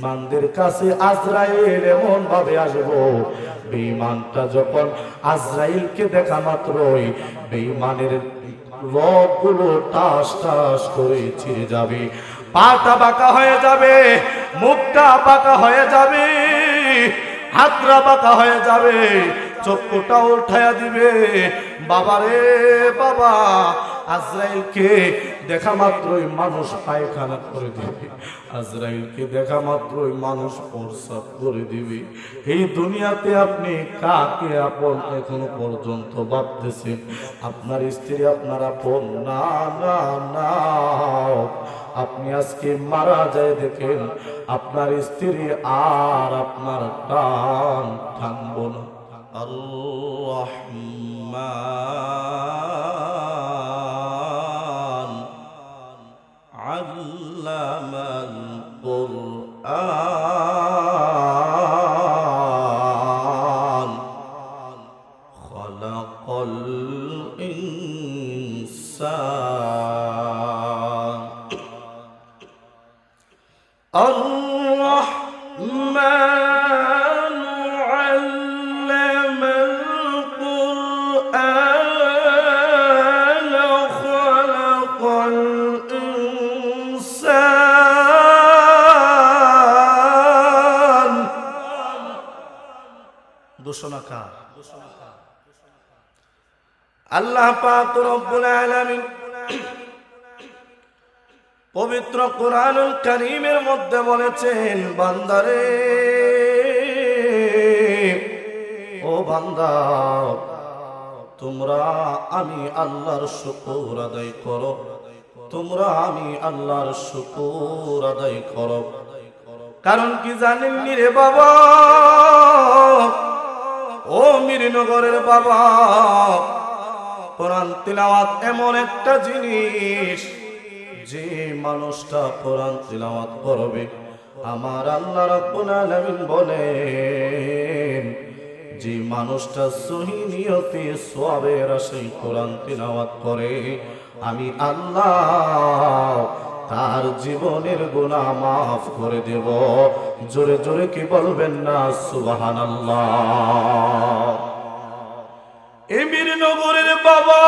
বেঈমানদের কাছে আজরাইল এমন ভাবে আসবো, বেঈমানটা যখন আজরাইলকে দেখা মাত্রই বেঈমানের রগগুলো টাস টাস করে ছিঁড়ে যাবে, পাটা বাঁকা হয়ে যাবে, মুখটা বাঁকা হয়ে যাবে, হাতটা বাঁকা হয়ে যাবে, চক্ষুটা উঠায়া দিবে। বাবারে বাবা, আজরাইলকে দেখা মাত্রই মানুষ পায়খানা করে দিবে, আজরাইলকে দেখা মাত্রই মানুষ প্রস্রাব করে দিবে। এই দুনিয়াতে আপনি কাকে আপন এখনো পর্যন্ত ভাবতেছেন? আপনার স্ত্রী আপনার আপন না? না না, আপনি আজকে মারা যায় দেখেন আপনার স্ত্রী আর আপনার টান থামব না। আল্লাহ আল্লামাল কুরআন খালাকাল ইনসান الرحمن علم القرآن خلق الإنسان دوشناكار আল্লাহ পাক রব্বুল আলামিন পবিত্র কোরআনুল কারীমের মধ্যে বলেছেন, বান্দারে, ও বান্দা, তোমরা আমি আল্লাহর শুকর আদায় করো, তোমরা আমি আল্লাহর শুকর আদায় করো। কারণ কি জানেননি রে বাবা, ও মিরনগরের বাবা, কোরআন তিলাওয়াত এমন একটা জিনিস, যে মানুষটা কোরআন তিলাওয়াত করবে, আমার আল্লাহ রাব্বুল আলামিন বলেন, যে মানুষটা সহি নিয়তে সওয়াবের আশায় কোরআন তিলাওয়াত করে, আমি আল্লাহ তার জীবনের গুনাহ মাফ করে দেব। জোরে জোরে কি বলবেন না সুবহানাল্লাহ? এমিরনগরের বাবা,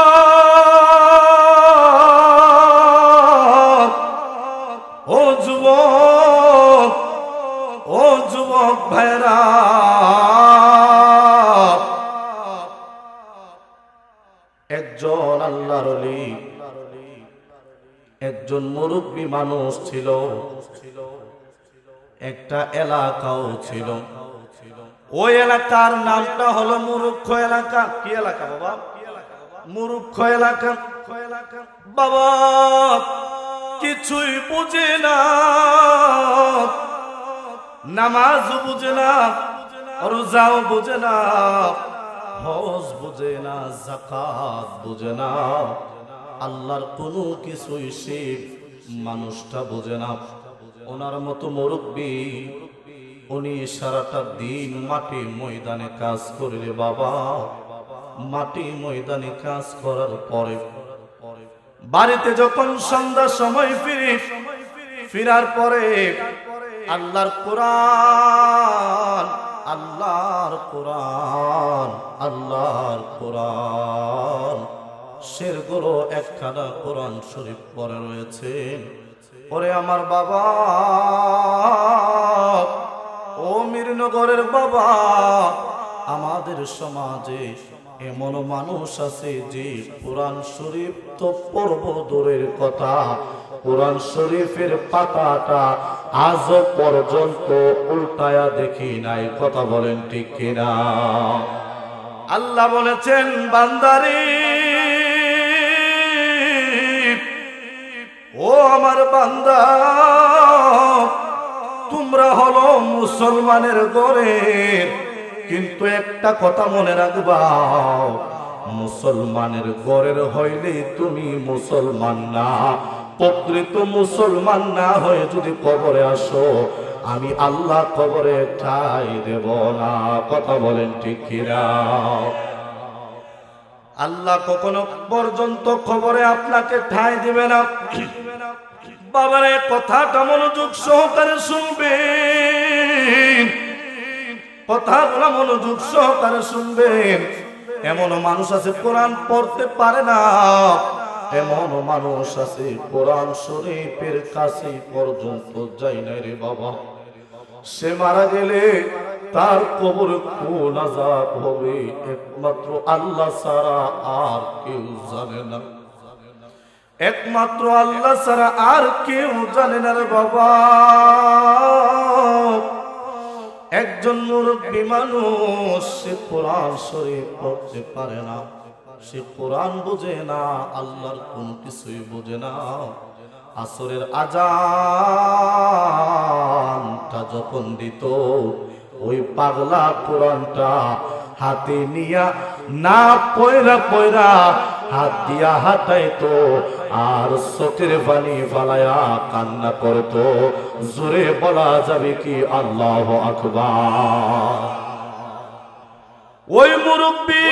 ও যুবক, ও যুবক ভাইরা, একজন আল্লাহর ওলি, একজন মুরব্বী মানুষ ছিল, একটা এলাকাও ছিল, ওই এলাকার নামটা হলো মুরুক্ষ এলাকা। কি এলাকা বাবা? মুরুক্ষ এলাকা। বাবা কিছুই বুঝে না, নামাজ বুঝে না, রোজাও বুঝে না, হজ বুঝে না, যাকাত বুঝে না, আল্লাহর কোনো কিছুই সে মানুষটা বুঝে না। ওনার মতো মুরব্বী, উনি সারাটা দিন মাটি ময়দানে কাজ করলে বাবা, মাটি ময়দানে কাজ করার পরে বাড়িতে যখন সন্ধ্যার সময় ফিরার পরে আল্লাহর কোরআন, আল্লাহর কোরআন, আল্লাহর কোরআন, শেরগুলো একখানা কোরআন শরীফ পড়ে রয়েছে। ওরে আমার বাবা, ও মিরনগরের বাবা, আমাদের সমাজে এমন মানুষ আছে যে কোরআন শরীফ তো পড়ব দূরের কথা, কোরআন শরীফের পাতাটা আজ পর্যন্ত উল্টায়া দেখি নাই। কথা বলেন ঠিক কিনা? আল্লাহ বলেছেন, বান্দারে, ও আমার বান্দা, তোমরা হলো মুসলমানের ঘরের, কিন্তু একটা কথা মনে রাখবা, মুসলমানের ঘরের হইলে তুমি মুসলমান না। প্রকৃত মুসলমান না হয়ে যদি কবরে আসো, আমি আল্লাহ কবরে ঠাই দেব না। কথা বলেন ঠিক কিনা? আল্লাহ কখনো পর্যন্ত কবরে আপনাকে ঠাই দিবে না। বাবারে কথাটা মনোযোগ সহকারে শুনবে। কথাগুলো মনোযোগ সহকারে শুনবেন। এমন মানুষ আছে কোরআন পড়তে পারে না, এমন মানুষ আছে কোরআন শরীফের কাছে পর্যন্ত যায় না রে বাবা। সে মারা গেলে তার কবর কোন আযাব হবে একমাত্র আল্লাহ ছাড়া আর কেউ জানে না, একমাত্র আল্লাহ ছাড়া আর কেউ জানে না রে বাবা। একজন মুরব্বী মানুষ, সে কোরআন শরীফ পড়তে পারে না, সে কোরআন বোঝে না, আল্লাহর কোন কিছুই বোঝে না। আসরের আজানটা যখন দিত, ওই পাগলা কোরআনটা হাতে নিয়া না পয়রা পয়রা হাত দিয়া হাঁটাইতো, আর চোখের পানি ফালায়া কান্না করতো। জোরে বলা যাবে কি আল্লাহু আকবার। ওই মুরব্বী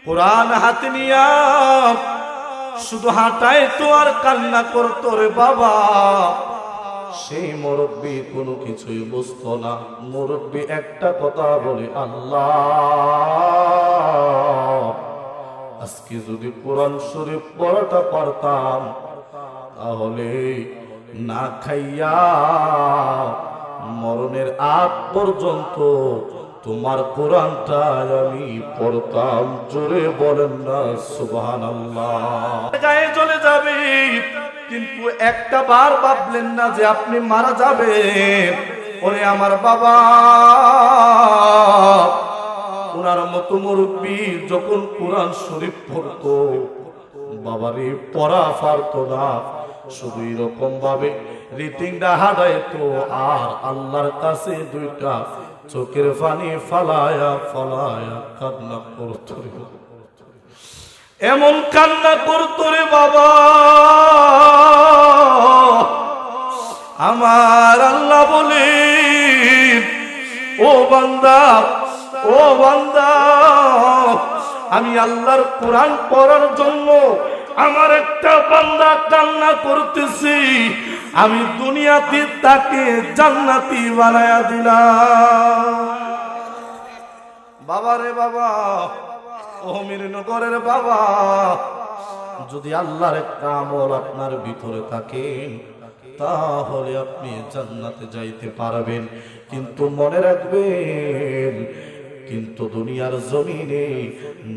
কোরআন হাতে নিয়া শুধু হাঁটাইতো আর কান্না করতো রে বাবা। সেই মুরব্বী কোনো কিছুই বুঝতো না। মুরব্বী একটা কথা বলে, আল্লাহ, আজকে যদি কোরআন শরীফ পড়াটা পারতাম, তাহলে না খাইয়া মরণের আগ পর্যন্ত তোমার কোরআনটা আমি পড়তাম। জোরে বলেন না সুবহানাল্লাহ। গায়ে চলে যাবে, কিন্তু একটা বার ভাবলেন না যে আপনি মারা যাবেন। ওরে আমার বাবা, ওনার মতো মুরব্বী যখন কোরআন শরীফ পড়তো, বাবারে পড়া পারতো না, শুধু এরকম ভাবে রিটিংটা হাঁটাইতো আর আল্লাহর কাছে দুইটা চোখের পানি ফালায়া ফালায়া কান্না করতো। এমন কান্না করতো রে বাবা, আমার আল্লাহ বলে, ও বান্দা, ও বান্দা, আমি আল্লাহর কোরআন পড়ার জন্য আমার একটা বান্দা কান্না করতেছি, আমি দুনিয়াতে তাকে জান্নাতি বানায়া দিলাম। বাবা রে বাবা, ও মিরনগরের বাবা, যদি আল্লাহর একটা আমল আপনার ভিতরে থাকে, তাহলে আপনি জান্নাতে যাইতে পারবেন। কিন্তু মনে রাখবেন, কিন্তু দুনিয়ার জমিনে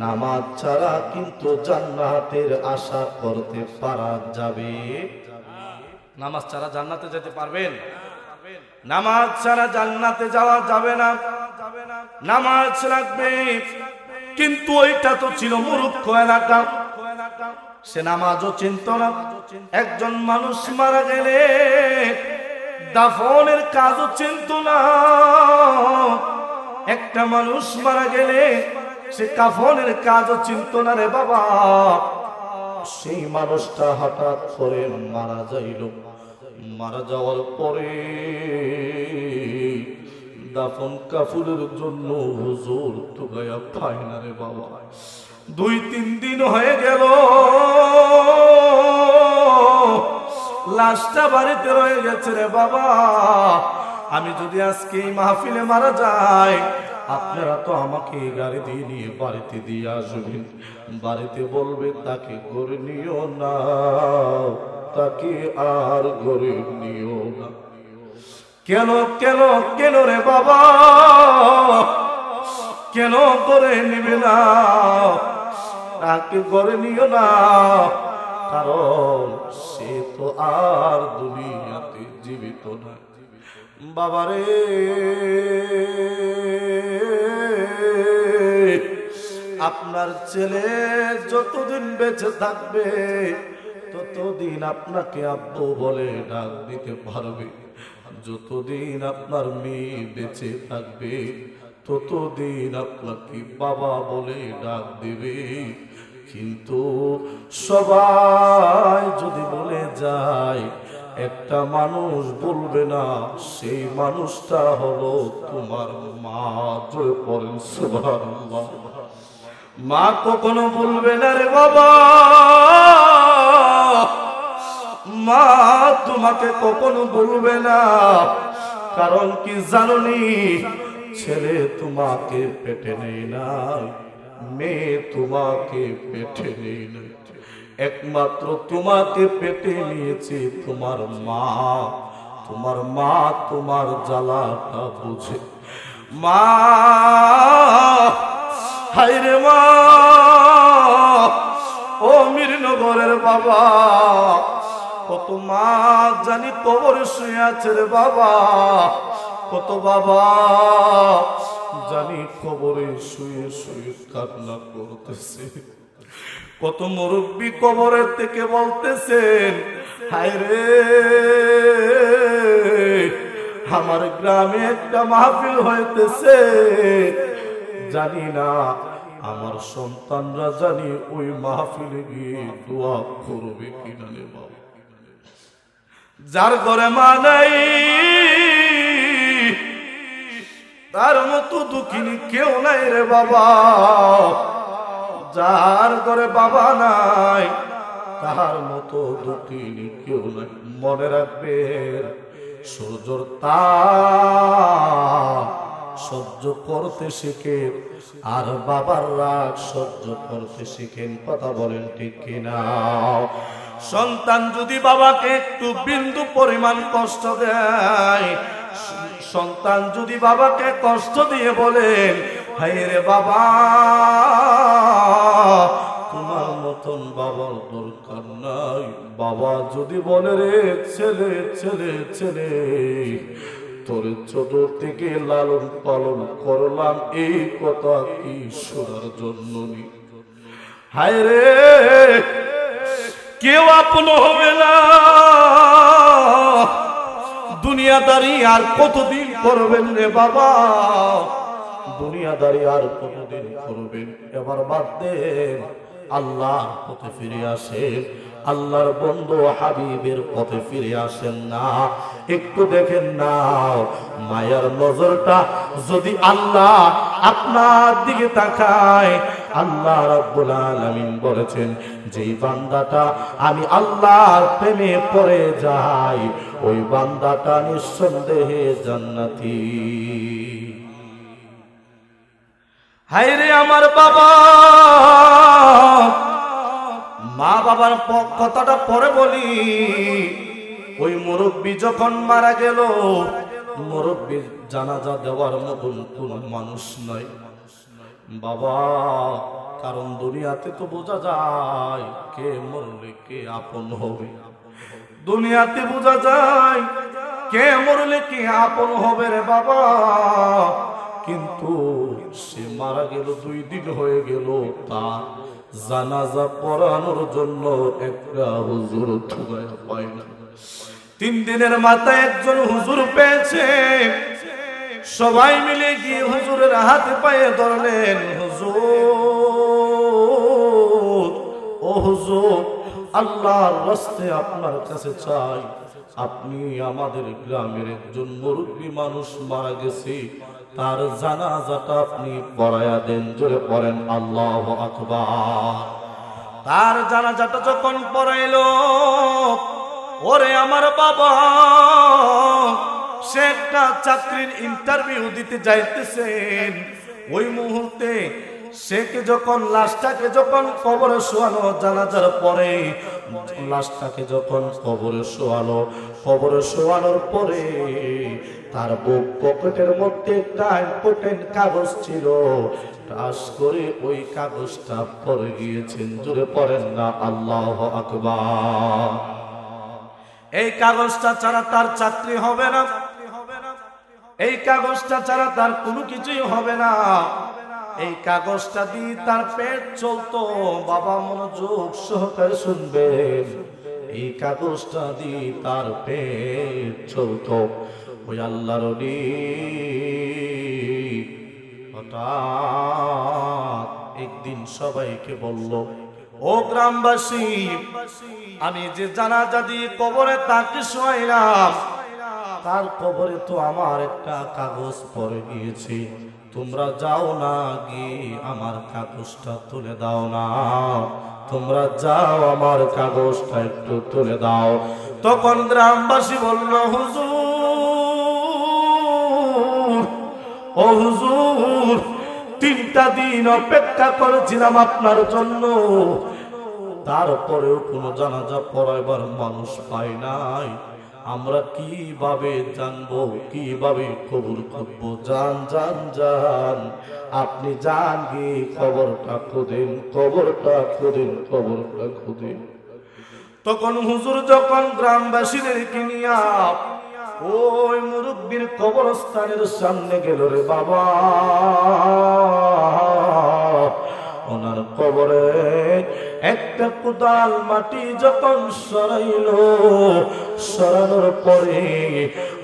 নামাজ ছাড়া কিন্তু জান্নাতের আশা করতে পারা যাবে? নামাজ ছাড়া জান্নাতে যেতে পারবেন? নামাজ ছাড়া জান্নাতে যাওয়া যাবে না। নামাজ রাখবে, কিন্তু ওইটা তো ছিল মূর্খ এলাকা, সে নামাজও চিনত না। একজন মানুষ মারা গেলে দাফনের কাজও চিনত না। একটা মানুষ মারা গেলে সে কাফনের কাজও চিনত না রে বাবা। সেই মানুষটা হঠাৎ করে মারা যাইল। মারা যাওয়ার পরে দাফন কাফনের জন্য হুজুর তো গায়া পায় না রে বাবা। 2-3 দিন হয়ে গেল, লাশটা বাড়িতে রয়ে গেছে রে বাবা। আমি যদি আজকে এই মাহফিলে মারা যাই, আপনারা তো আমাকে গাড়ি দিয়ে নিয়ে বাড়িতে দিয়ে আসবেন। বাড়িতে বলবে তাকে করে নিও না, তাকে আর করে নিও না। কেন কেন কেন রে বাবা, কেন করে নিবে না? তাকে করে নিও না, কারণ সে তো আর দুনিয়াতে জীবিত না। বাবারে, আপনার ছেলে যতদিন বেঁচে থাকবে ততদিন আপনাকে আব্বু বলে ডাক দিতে পারবে। যতদিন আপনার মেয়ে বেঁচে থাকবে ততদিন আপনাকে বাবা বলে ডাক দেবে। কিন্তু সবাই যদি বলে যায়, একটা মানুষ বলবে না, সেই মানুষটা হলো তোমার মা। জোরে পড়েন সুবহানাল্লাহ। মা কখনো বলবে না রে বাবা, মা তোমাকে কখনো বলবে না কারণ কি জানুনি, ছেলে তোমাকে পেটে নেই নাই, মেয়ে তোমাকে পেটে নেই নাই, একমাত্র তোমাকে পেটে নিয়েছে তোমার মা। তোমার মা তোমার জ্বালাটা বুঝে। মা, হায়রে মা, ও মিরনগরের বাবা, কত মা জানি কবরে শুয়ে আছে রে বাবা, কত বাবা জানি কবরে শুয়ে শুয়ে কান্না করতেছে, কত মুরব্বী কবরের থেকে বলতেছেন, হায়রে আমার গ্রামে একটা মাহফিল হইতেছে, জানি না আমার সন্তানরা জানি ওই মাহফিলে গিয়ে দোয়া করবে কিনা রে বাবা। যার ঘরে মা নাই তার মতো দুঃখিনী কেউ নাই রে বাবা, যার ঘরে বাবা নাই তার মতো দুঃখিনী কেউ নাই। মনে রাখবেন, সূর্যর তাপ সহ্য করতে শিখেন আর বাবার রাগ সহ্য করতে শিখেন। কথা বলেন ঠিক কিনা? সন্তান যদি বাবাকে একটু বিন্দু পরিমাণ কষ্ট দেয়, সন্তান যদি বাবাকে কষ্ট দিয়ে বলেন, হায়রে বাবা তোমার মতন বাবার দরকার নাই, বাবা যদি বলে রে ছেলে ছেলে ছেলে তোর ছোট থেকে লালন পালন করলাম, এই কথা কি শোনার জন্য নি? হায়রে কেউ আপন হবে না, দুনিয়াদারি আর কতদিন করবেন রে বাবা, দুনিয়াদারি আর কতদিন করবেন? এবার বাদ দেন, আল্লাহর পথে ফিরে আসেন, আল্লাহর বন্ধু হাবিবের পথে ফিরে আসেন না। একটু দেখেন না, মায়ার নজরটা যদি আল্লাহ আপনার দিকে তাকায়, আল্লাহ রাব্বুল আলামিন বলেছেন, যেই বান্দাটা আমি আল্লাহর প্রেমে পড়ে যাই, ওই বান্দাটা নিঃসন্দেহে জান্নাতি। হায়রে আমার বাবা, মা বাবার কথাটা পরে বলি। ওই মুরব্বী যখন মারা গেল, মুরব্বী জানাজা দেওয়ার মতন কোন মানুষ নয় বাবা, কারণ দুনিয়াতে তো বোঝা যায় কে মরলে কে আপন হবে, দুনিয়াতে বোঝা যায় কে মরলে কে আপন হবে রে বাবা। কিন্তু সে মারা গেল, 2 দিন হয়ে গেল, তার জানাজা পড়ানোর জন্য একটা হুজুর খুঁজে পায় না। 3 দিনের মাথায় একজন হুজুর পেয়েছে, সবাই মিলে গিয়ে হুজুরের হাতে পায়ে ধরলেন, হুজুর ও হুজুর, আল্লাহর রাস্তায় আপনার কাছে চাই, আপনি আমাদের গ্রামের একজন মুরব্বী মানুষ মারা গেছে, তার জানাজাটা আপনি পড়ায়া দেন। জোরে পড়েন আল্লাহু আকবার। তার জানাজাটা যখন পড়াইলো, ওরে আমার বাবা, সে একটা চাকরির ইন্টারভিউ দিতে যাইতেছেন, ওই মুহূর্তে সেকে যখন লাশটাকে যখন কবরে শোয়ানো, জানাজার পরে লাশটাকে যখন কবরে শোয়ানো, কবরে শোয়ানোর পরে তার বুক পকেটের মধ্যে একটা ইম্পর্টেন্ট কাগজ ছিল, টাস করে ওই কাগজটা পড়ে গিয়েছেন। জোরে পড়েন না আল্লাহু আকবার। এই কাগজটা ছাড়া তার চাকরি হবে না, এই কাগজটা ছাড়া তার কোনো কিছুই হবে না, এই কাগজটা দিয়ে তার পেট চলতো। বাবা মনোযোগ সহকারে শুনবেন, এই কাগজটা দিয়ে তার পেট চলতো। ওই আল্লাহর ওলি হঠাৎ একদিন সবাইকে বলল, ও গ্রামবাসী, আমি যে জানাজা দিয়ে কবরে তাকে শোয়াইলাম, তার কবরে তো আমার একটা কাগজ পড়ে গিয়েছে, তোমরা যাও না গিয়ে আমার কাগজটা তুলে দাও না, তোমরা যাও আমার কাগজটা একটু তুলে দাও। তখন গ্রামবাসী বলল, হুজুর ও হুজুর 3টা দিন অপেক্ষা করেছিলাম আপনার জন্য, তারপরেও কোনো জানাজা পড়াইবার মানুষ পাই নাই, আমরা কিভাবে জানবো, কিভাবে কবর করবো? যান যান যান, আপনি যান গিয়ে কবরটা খুঁজেন, কবরটা খুঁজেন, কবরটা খুঁজেন। তখন হুজুর যখন গ্রামবাসীদেরকে নিয়ে ওই মুরব্বীর কবরস্থানের সামনে গেল রে বাবা, ওনার কবরে একটা কোদাল মাটি যখন সরানোর পরে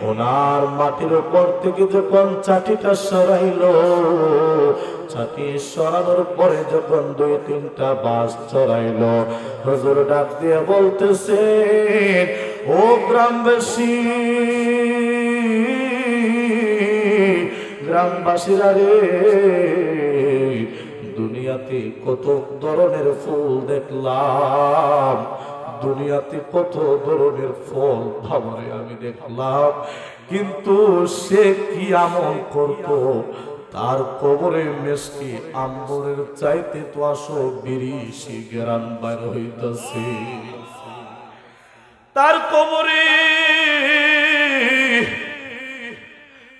ওনার মাটির উপর থেকে যখন চাটিটা সরাইলো, চাটি সরানোর পরে যখন 2-3টা বাঁশ চড়াইলো, হুজুর ডাক দিয়ে বলতেছে, ও গ্রামবাসী, গ্রামবাসীরা রে, দুনিয়াতে কত ধরনের ফুল দেখলাম, দুনিয়াতে কত ধরনের ফল ভাবরে আমি দেখলাম, কিন্তু সে কি আমল করতো, তার কবরে মেশকি আম্বরের চাইতে তো আসো বিরিশি গেরান বাইর হইতেছে। তার কবরে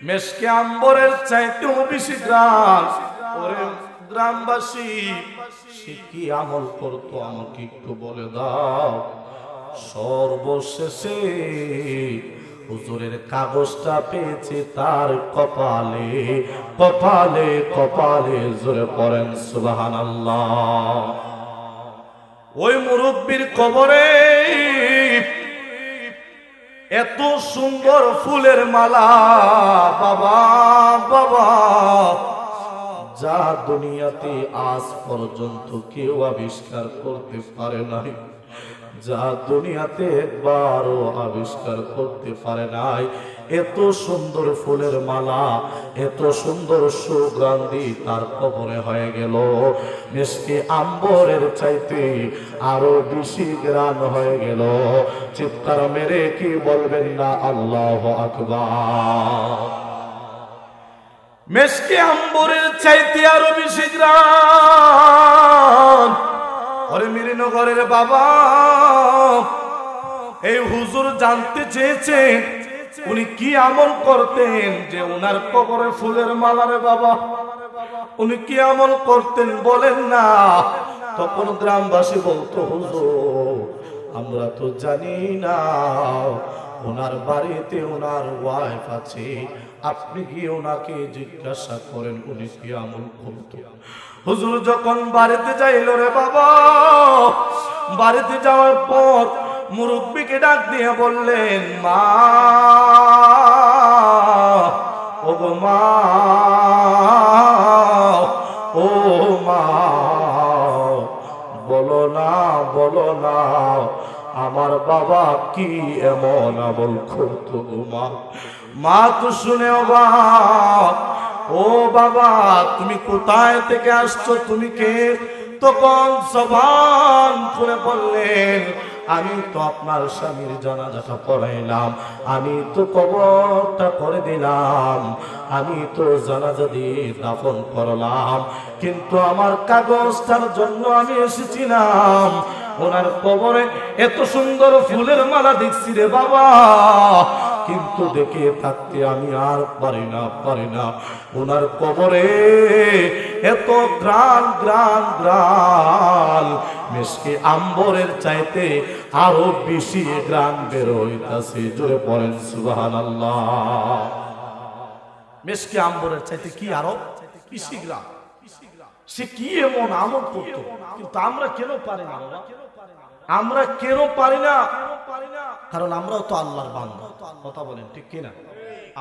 মেশকি আম্বরের চাইতেও বেশি গ্রাম। ওরে গ্রামবাসী, সে কি আমল করতো আমাকে একটু বলে দাও। সর্বশেষে হুজুরের কাগজটা পেয়েছে তার কপালে, কপালে কপালে, জোরে পড়েন সুবহানাল্লাহ। ওই মুরব্বীর কবরে এত সুন্দর ফুলের মালা, বাবা বাবা, যা দুনিয়াতে আজ পর্যন্ত কেউ আবিষ্কার করতে পারে নাই, যা দুনিয়াতে একবারও আবিষ্কার করতে পারে নাই। এত সুন্দর ফুলের মালা, এত সুন্দর সুগন্ধি তার কবরে হয়ে গেল মিষ্টি আম্বরের চাইতে আরো বেশি গ্রান হয়ে গেল। চিৎকার মেরে কি বলবেন না আল্লাহু আকবার। মিষ্টি আম্বরের চাইতে আরো বেশি গ্রান। ওরে মিরিনগরের বাবা, এই হুজুর জানতে চেয়েছেন উনি কি আমল করতেন যে উনার কবরে ফুলের মালারে বাবা, উনি কি আমল করতেন বলেন না। তখন গ্রামবাসী বলতো, হুজুর আমরা তো জানি না, ওনার বাড়িতে ওনার ওয়াইফ আছে, আপনি গিয়ে ওনাকে জিজ্ঞাসা করেন উনি কি আমল করতেন। হুজুর যখন বাড়িতে যাইল রে বাবা, বাড়িতে যাওয়ার পর মুরব্বীকে ডাক দিয়ে বললেন, মা, ও গো মা, ও মা, বলো না বলো না আমার বাবা কি এমন আমল করতো গো মা। মা তো শুনে অবাক, ও বাবা তুমি কোথায় থেকে আসছো, তুমি কে? তখন জবান খুলে বললেন, আমি তো আপনার স্বামীর জানাজাটা পড়াইলাম, আমি তো কবরটা করে দিলাম, আমি তো জানাজা দিয়ে দাফন করলাম, কিন্তু আমার কাগজটার জন্য আমি এসেছিলাম। ওনার কবরে এত সুন্দর ফুলের মালা দেখছি রে বাবা, কিন্তু দেখে থাকতে আমি আর পারি না, পারি না। ওনার কবরে এত গ্রান গ্রান গ্রান, মিষ্টি আম্বরের চাইতে আরো বেশি গ্রান বের হইতাছে। জোরে পড়েন সুবহানাল্লাহ। মিষ্টি আম্বরের চাইতে কি আরো বেশি গ্রান। সে কি এমন আমল করতো, কিন্তু আমরা কেন পারি না বাবা? আমরা কেন পারি না? কারণ আমরাও তো আল্লাহর বান্দা। কথা বলেন ঠিক কিনা?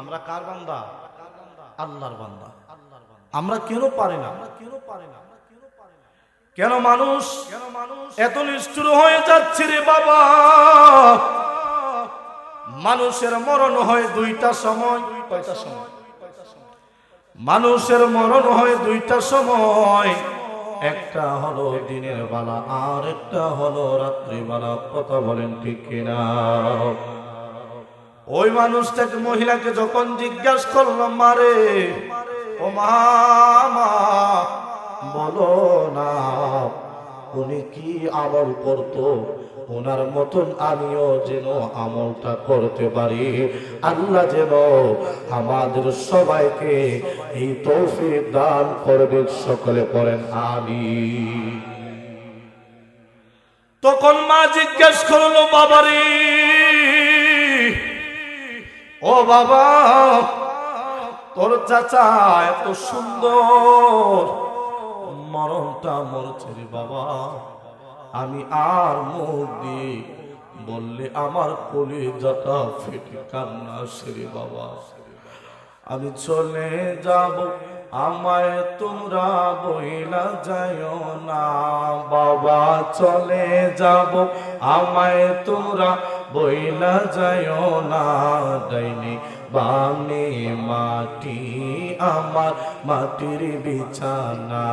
আমরা কার বান্দা? আল্লাহর বান্দা। আমরা কেন পারি না? কেন মানুষ এত নিষ্ঠুর হয়ে যাচ্ছে রে বাবা? মানুষের মরণ হয় দুইটা সময়। কয়টা সময়? মানুষের মরণ হয় দুইটা সময়, একটা হলো দিনের বেলা আর একটা হলো রাত্রিবেলা। কথা বলেন ঠিক কিনা? ওই মানুষটাকে, মহিলাকে যখন জিজ্ঞাসা করলাম, মারে ও মামা বলো না উনি কি আমল করতো, ওনার মতন আমিও যেন আমলটা করতে পারি। আল্লাহ যেন আমাদের সবাইকে এই তৌফিক দান করবে, সকলে পড়েন আমিন। তখন মা জিজ্ঞেস করলো, বাবারে ও বাবা, তোর চাচা এত সুন্দর, মরণটা মরছে রে বাবা, আমি আর মুখ দিয়ে বললে আমার কলিজাটা ফেটে কান্না আসে রে বাবা, আমি চলে যাব, আমায় তোমরা বইলা যাইও না বাবা, চলে যাব, আমায় তোমরা বইলা যাইও না, ডাইনে বামে মাটি আমার মাটির বিছানা,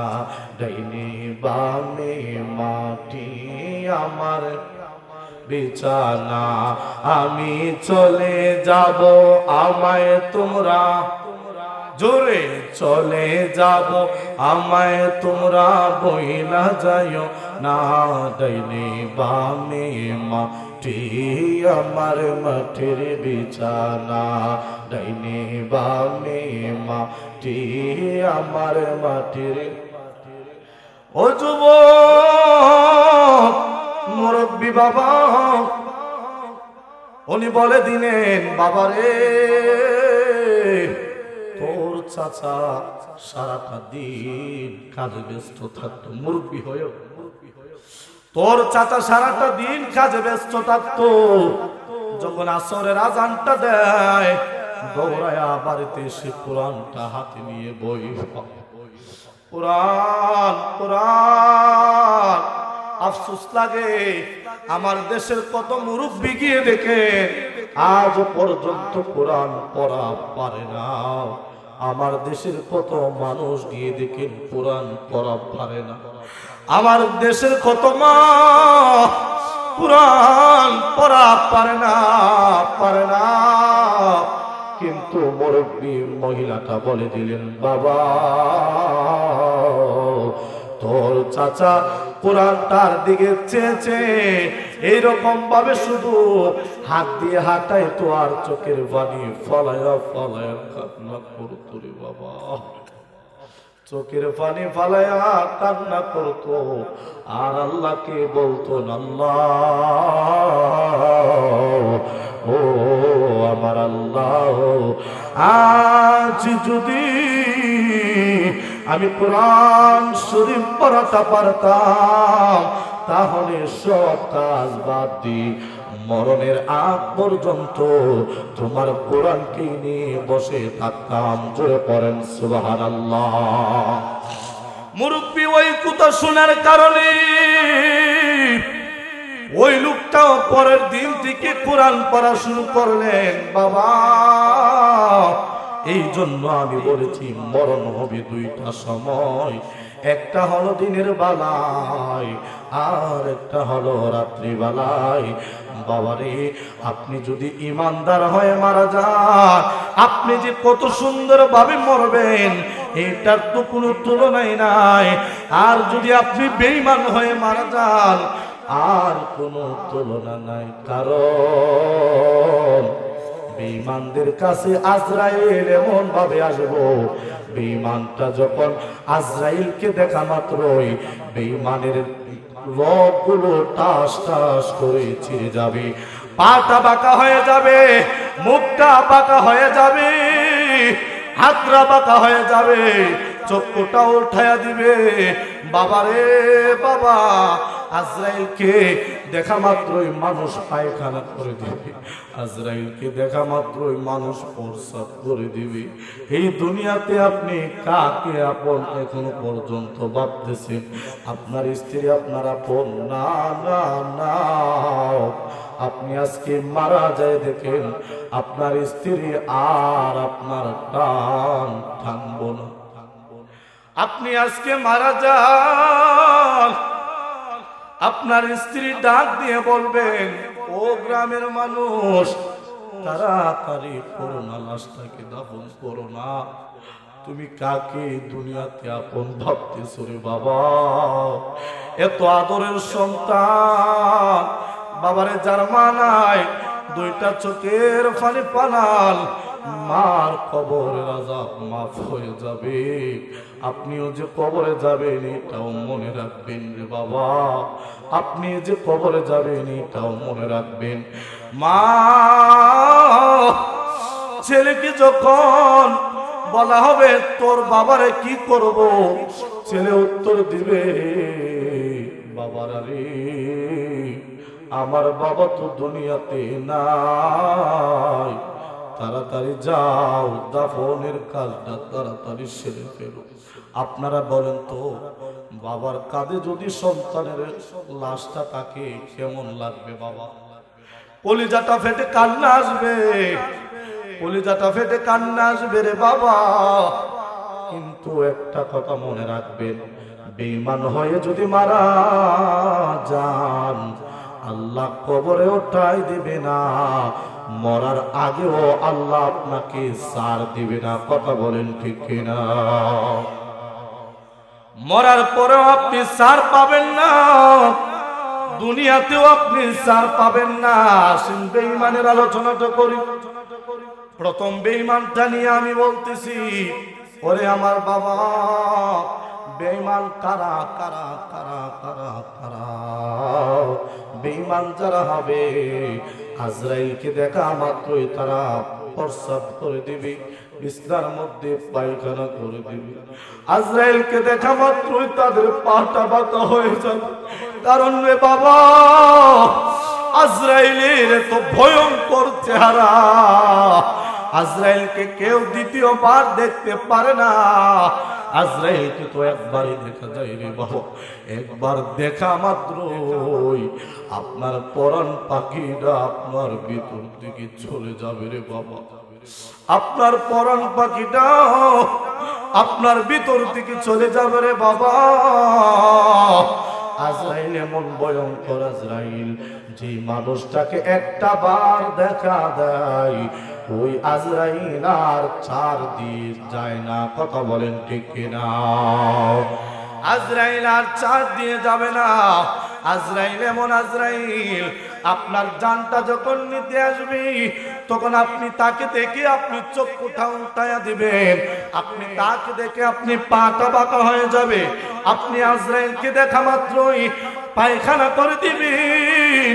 ডাইনে বামে মাটি আমার বিছানা, আমি চলে যাব, আমায় তোমরা জোরে চলে যাব, আমায় তোমরা বইলা যাইও না, ডাইনে বামে মাটি আমার মাটির বিছানা, ডাইনে বামে মাটি আমার মাটির। ও যুবক মুরব্বী বাবা, উনি বলে দিলেন, বাবারে তোর চাচা সারাটা দিন কাজে ব্যস্ত থাকতো, মুরব্বী হয়েও তোর চাচা সারাটা দিন কাজে ব্যস্ত থাকতো, যখন আসরের আজানটা দেয় দৌড়ায়া বাড়িতে এসে কোরআনটা হাতে নিয়ে বই, কোরআন কোরআন। আফসোস লাগে আমার দেশের কত মুরব্বি গিয়ে দেখে আজ পর্যন্ত কোরআন পড়া পারে না, আমার দেশের কত মানুষ গিয়ে দেখেন কোরআন পড়া পারে না, আমার দেশের কত মা কোরআন পড়া পারে না, পারে না। কিন্তু মুরব্বী মহিলাটা বলে দিলেন, বাবা তোর চাচা কোরআনটার দিকে চেয়েছে, এইরকম ভাবে শুধু হাত দিয়ে হাঁটাই তো আর চোখের পানি ফলায়া ফলায়া কান্না করতো রে বাবা, চোখের পানি ফালায়া কান্না করতো, আর আল্লাহকে বলতো, আল্লাহ ও আমার আল্লাহ, আজ যদি আমি কোরআন শরীফ পড়াতে পারতাম তাহলে সব কাজ বাদ দিয়ে মরণের আগ পর্যন্ত তোমার কোরআনকে নিয়ে বসে থাকতাম। জোরে পড়েন সুবহানাল্লাহ। মুরব্বী ওই কথা শোনার কারণে ওই লোকটাও পরের দিন থেকে কোরআন পড়া শুরু করলেন। বাবা এই জন্য আমি বলেছি মরণ হবে দুইটা সময়, একটা হলো দিনের বেলায় আর একটা হলো রাত্রি বেলায়। বাবারে আপনি যদি ইমানদার হয়ে মারা যান, আপনি যে কত সুন্দর ভাবে মরবেন এটার তো কোনো তুলনাই নাই। আর যদি আপনি বেঈমান হয়ে মারা যান আর কোনো তুলনা নাই, কারণ বেঈমানদের কাছে আজরাইল এমন ভাবে আসবো, বেঈমানটা যখন আজরাইলকে দেখা মাত্রই বেঈমানের রগগুলো টাস টাস করে ছিঁড়ে যাবে, পাটা বাঁকা হয়ে যাবে, মুখটা বাঁকা হয়ে যাবে, হাতটা বাঁকা হয়ে যাবে, চক্ষুটা উঠায়া দিবে। বাবারে বাবা, আজরাইলকে দেখা মাত্রই মানুষ পায়খানা করে দিবে, আজরাইলকে দেখা মাত্রই মানুষ প্রস্রাব করে দিবে। এই দুনিয়াতে আপনি কাকে আপন এখনো পর্যন্ত ভাবতেছেন? আপনার স্ত্রী আপনার আপন না, না না। আপনি আজকে মারা যায় দেখেন আপনার স্ত্রী আর আপনার টান থামবো না। আপনি আজকে মারা যান, আপনার স্ত্রী ডাক দিয়ে বলবেন, ও গ্রামের মানুষ তাড়াতাড়ি করো না, লাশটাকে দাফন করো না, তুমি কাকে দুনিয়াতে আপন ভাবতেছো রে বাবা? এত আদরের সন্তান, বাবারে যার মা নাই, দুইটা চোখের পানি পানাল, মার কবরের আযাব মাফ হয়ে যাবে। আপনিও যে কবরে যাবেন এটাও মনে রাখবেন রে বাবা, আপনি যে কবরে যাবেন এটাও মনে রাখবেন। মা ছেলেকে যখন বলা হবে তোর বাবারে কি করব, ছেলে উত্তর দিবে, বাবারা রে আমার বাবা তো দুনিয়াতে নাই, তাড়াতাড়ি যাও দাফনের কাজটা তাড়াতাড়ি সেরে ফেলো। আপনারা বলেন তো, বাবার কাঁধে যদি সন্তানের লাশটা থাকে কেমন লাগবে? বাবা কলিজাটা ফেটে কান্না আসবে, কলিজাটা ফেটে কান্না আসবে রে বাবা। কিন্তু একটা কথা মনে রাখবেন, বেঈমান হয়ে যদি মারা যান আল্লাহ কবরে ওঠাই দিবে না, মরার আগেও আল্লাহ আপনাকে ছাড় দিবে না। কথা বলেন ঠিক কিনা? মরার পরেও আপনি ছাড় পাবেন না, দুনিয়াতেও আপনি ছাড় পাবেন না। আসেন বেঈমানের আলোচনাটা করি। প্রথম বেঈমানটা নিয়ে আমি বলতেছি, ওরে আমার বাবা, বেঈমান কারা কারা কারা কারা কারা? বেঈমান যারা হবে আজরাইলকে দেখা মাত্রই তারা প্রস্রাব করে দিবে, বিছনার মধ্যে পায়খানা করে দিবে। আজরাইলকে দেখা মাত্রই তাদের পাটা বাঁকা হয়ে যাবে। কারণ রে বাবা, আজরাইলের তো ভয়ঙ্কর চেহারা, আজরাইলকে কেউ দ্বিতীয়বার দেখতে পারে না। আজরাইলকে তো একবারই দেখা যায় রে বাবা, একবার দেখা মাত্রই আপনার পরাণ পাখিটা আপনার ভিতর দিকে চলে যাবে রে বাবা। আপনার পরাণ পাখিটা আপনার ভিতর দিকে চলে যাবে রে বাবা। আজরাইল এমন ভয়ঙ্কর আজরাইল, যে মানুষটাকে একটা বার দেখা দেয় ওই আজরাইল আর 4 দিন যায় না। কথা বলেন ঠিক কিনা? আজরাইল আর 4 দিয়ে যাবে না। আজরাইল এমন আজরাইল, আপনার জানটা যখন নিতে আসবে তখন আপনি তাকে দেখে আপনি চক্ষুটা উল্টায়া দিবেন, আপনি তাকে দেখে আপনি পাটা বাঁকা হয়ে যাবে। আপনি আজরাইলকে দেখা মাত্রই পায়খানা করে দিবেন,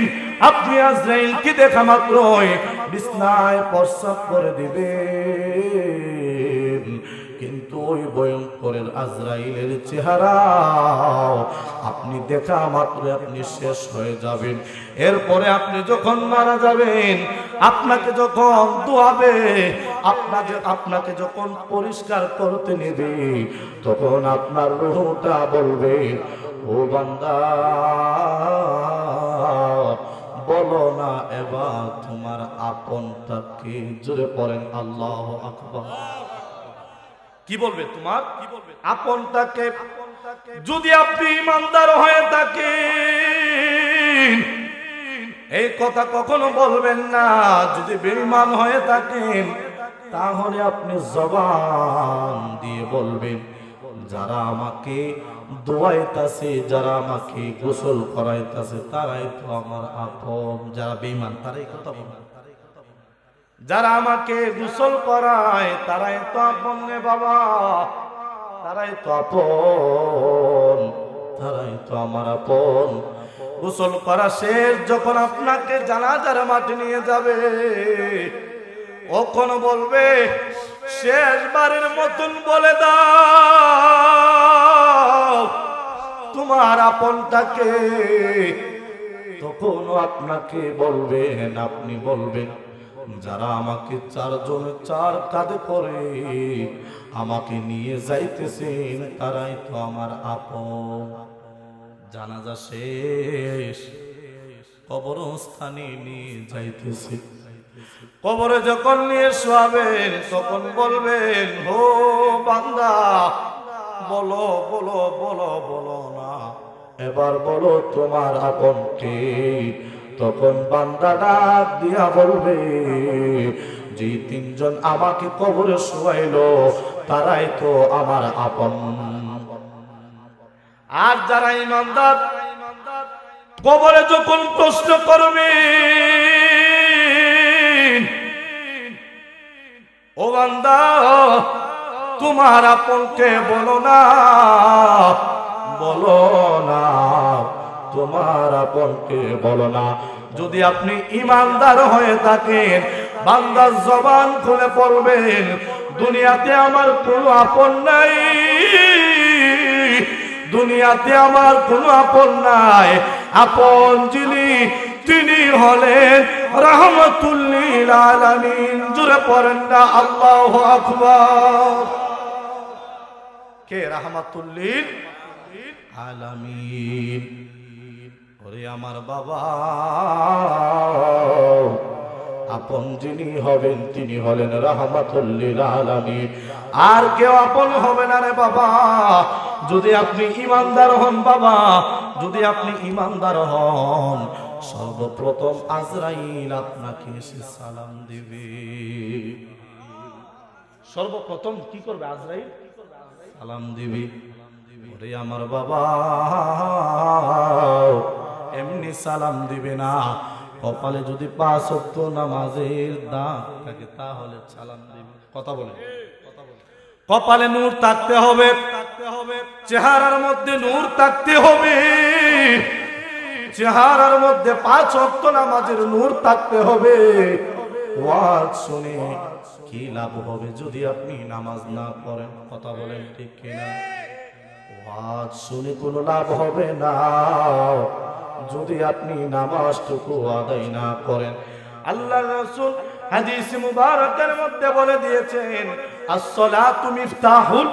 আপনি আজরাইলকে দেখা মাত্রই বিছনায় প্রস্রাব করে দিবেন। কিন্তু ওই ভয়ঙ্করের আজরাইলের চেহারা আপনি দেখা মাত্র আপনি শেষ হয়ে যাবেন। এরপরে আপনি যখন মারা যাবেন, আপনাকে যখন ধোয়াবে, আপনাকে যখন পরিষ্কার করতে নেবে, তখন আপনার রূহটা বলবে, ও বান্দা বলো না এবার তোমার আপনটাকে। জোরে পড়েন আল্লাহু আকবার। কি বলবে? তোমার আপনটাকে। যদি আপনি ইমানদার হয়ে থাকেন এই কথা কখনো বলবেন না। যদি বেঈমান হয়ে থাকেন তাহলে আপনি জবান দিয়ে বলবেন, যারা আমাকে দোয়াইতাছে, যারা আমাকে গোসল করাইতাছে তারাই তো আমার আপন। যারা বেঈমান তারাই কথা বলে, যারা আমাকে গোসল করায় তারাই তো আপন রে বাবা, তারাই তো আপন, তারাই তো আমার আপন। গোসল করা শেষ যখন আপনাকে জানাজার মাঠে নিয়ে যাবে, ওখানে বলবে, শেষবারের মতন বলে দাও তোমার আপনটাকে। তখন আপনাকে বলবেন, আপনি বলবেন, যারা আমাকে 4 জনে 4 কাঁধে করে আমাকে নিয়ে যাইতেছেন তারাই তো আমার আপন। জানাজা শেষ, কবরস্থানে নিয়ে যাইতেছে। কবরে যখন নিয়ে শোয়াবেন তখন বলবেন, হো বান্দা বলো বলো বলো বলো না, এবার বলো তোমার আপন কে। তখন বান্দা ডাক দিয়া বলবে, যে তিনজন আমাকে কবরে শোয়াইলো তারাই তো আমার আপন। আর যারা ঈমানদার কবরে যখন প্রশ্ন করবে, ও বান্দা তোমার আপনকে বলো না, বলো না, তোমার আপনকে বলো না। যদি আপনি ঈমানদার হয়ে থাকেন, বান্দার জবান খুলে পড়বেন, দুনিয়াতে আমার কোনো আপন নাই, দুনিয়াতে আমার কোনো আপন নাই, আপন যিনি তিনি হলেন রাহমাতুল লিল আলামিন। জোরে পড়েন না আল্লাহু আকবার। কে রাহমাতুল লিল আলামিন? ওরে আমার বাবা, আপন যিনি হবেন তিনি হলেন রাহমাতুল লিল আলামিন, আর কেউ আপন হবে না রে বাবা। যদি আপনি ঈমানদার হন বাবা, যদি আপনি ঈমানদার হন, সর্বপ্রথম আজরাইল আপনাকে এসে সালাম দেবে। সর্বপ্রথম কি করবে? আজরাইল সালাম দিবে। ওরে আমার বাবা, এমনি সালাম দিবে না, কপালে যদি 5 ওয়াক্ত নামাজের দাগ থাকে তাহলে সালাম দিবে। কথা বলেন, কপালে নূর থাকতে হবে, চেহারার মধ্যে নূর থাকতে হবে, চেহারার মধ্যে 5 ওয়াক্ত নামাজের নূর থাকতে হবে। ওয়াজ শুনে কি লাভ হবে যদি আপনি নামাজ না পড়েন? কথা বলেন ঠিক কিনা? ওয়াজ শুনে কোনো লাভ হবে না যদি আপনি নামাজটুকু আদায় না করেন। আল্লাহ রাসূল হাদিস মুবারকের মধ্যে বলে দিয়েছেন, as-salatu মিফতাহুল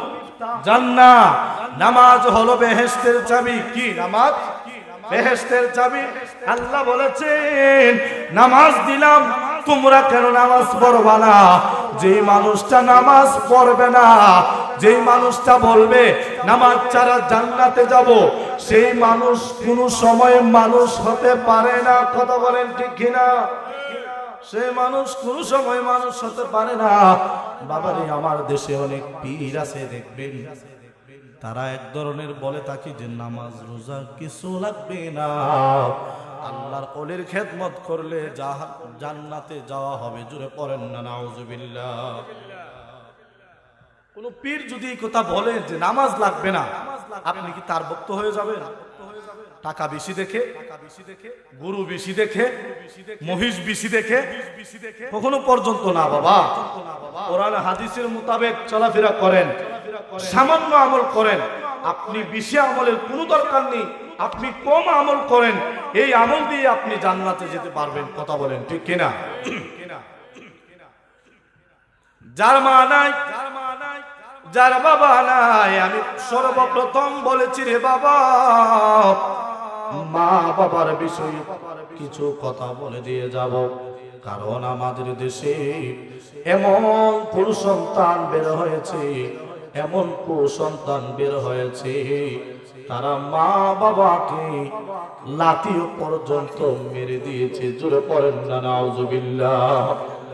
জান্নাহ, নামাজ হলো বেহেশতের চাবি। কি নামাজ? বেহেশতের চাবি। আল্লাহ বলেছেন, নামাজ দিলাম, তোমরা কেন নামাজ পড়বা না? যে মানুষটা নামাজ পড়বে না, যে মানুষটা বলবে নামাজ ছাড়া জান্নাতে যাব, সেই মানুষ কোনো সময় মানুষ হতে পারে না। কথা বলেন ঠিক কিনা? সেই মানুষ কোনো সময় মানুষ হতে পারে না। বাবারে, আমার দেশে অনেক পীর আছে, দেখবেন তারা এক ধরনের বলে থাকে যে নামাজ রোজা কিছু লাগবে না, আল্লাহর ওলির খেদমত করলে জান্নাতে যাওয়া হবে। জোরে পড়েন না নাউজুবিল্লাহ। কোন পীর যদি এই কথা বলে যে নামাজ লাগবে না, আপনি কি তার ভক্ত হয়ে যাবেন? টাকা বেশি দেখে, গরু বেশি দেখে, মহিষ বেশি দেখে? কখনো পর্যন্ত না বাবা। কোরআন হাদিসের মোতাবেক চলাফেরা করেন, সামান্য আমল করেন। আপনি বেশি আমলের কোনো দরকার নেই, আপনি কম আমল করেন, এই আমল দিয়ে আপনি জান্নাতে যেতে পারবেন। কথা বলেন ঠিক কিনা? যার মা নাই, যার বাবা নাই, আমি সর্বপ্রথম বলেছি রে বাবা, মা বাবার বিষয়ে কিছু কথা বলে দিয়ে যাব। কারণ আমাদের দেশে এমন কুসন্তান বের হয়েছে, এমন কুসন্তান বের হয়েছে, তারা মা বাবাকে লাথিও পর্যন্ত মেরে দিয়েছে। জোরে পড়েন না নাউজুবিল্লাহ।